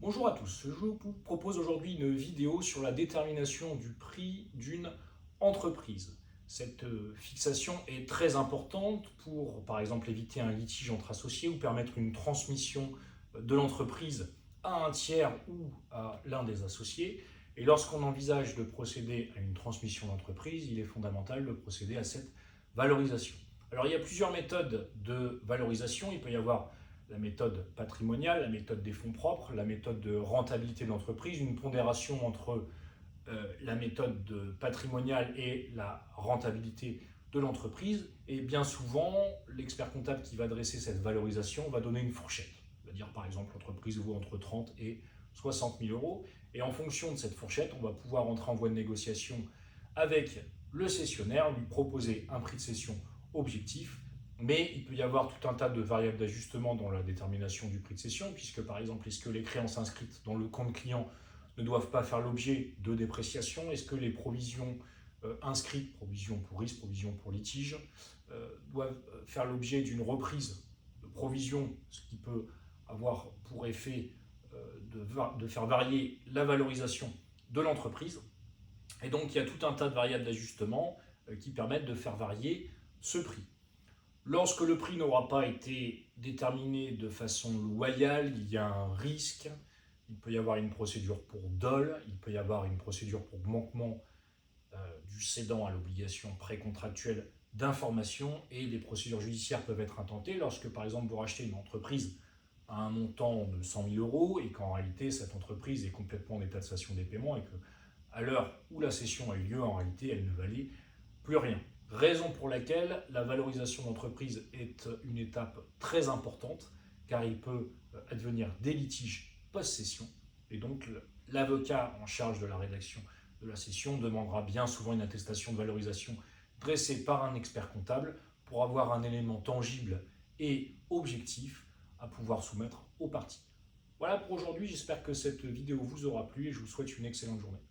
Bonjour à tous, je vous propose aujourd'hui une vidéo sur la détermination du prix d'une entreprise. Cette fixation est très importante pour, par exemple, éviter un litige entre associés ou permettre une transmission de l'entreprise à un tiers ou à l'un des associés. Et lorsqu'on envisage de procéder à une transmission d'entreprise, il est fondamental de procéder à cette valorisation. Alors il y a plusieurs méthodes de valorisation. Il peut y avoir la méthode patrimoniale, la méthode des fonds propres, la méthode de rentabilité de l'entreprise, une pondération entre la méthode patrimoniale et la rentabilité de l'entreprise. Et bien souvent, l'expert comptable qui va dresser cette valorisation va donner une fourchette. Il va dire par exemple l'entreprise vaut entre 30 et 60 000 euros. Et en fonction de cette fourchette, on va pouvoir entrer en voie de négociation avec le cessionnaire, lui proposer un prix de cession objectif. Mais il peut y avoir tout un tas de variables d'ajustement dans la détermination du prix de cession, puisque par exemple, est-ce que les créances inscrites dans le compte client ne doivent pas faire l'objet de dépréciation? Est-ce que les provisions inscrites, provisions pour risque, provisions pour litige, doivent faire l'objet d'une reprise de provision, ce qui peut avoir pour effet de faire varier la valorisation de l'entreprise? Et donc, il y a tout un tas de variables d'ajustement qui permettent de faire varier ce prix. Lorsque le prix n'aura pas été déterminé de façon loyale, il y a un risque. Il peut y avoir une procédure pour dol, il peut y avoir une procédure pour manquement du cédant à l'obligation précontractuelle d'information, et les procédures judiciaires peuvent être intentées lorsque, par exemple, vous rachetez une entreprise à un montant de 100 000 euros et qu'en réalité, cette entreprise est complètement en état de cessation des paiements et qu'à l'heure où la cession a eu lieu, en réalité, elle ne valait plus rien. Raison pour laquelle la valorisation d'entreprise est une étape très importante, car il peut advenir des litiges post-cession, et donc l'avocat en charge de la rédaction de la cession demandera bien souvent une attestation de valorisation dressée par un expert comptable pour avoir un élément tangible et objectif à pouvoir soumettre aux parties. Voilà pour aujourd'hui, j'espère que cette vidéo vous aura plu et je vous souhaite une excellente journée.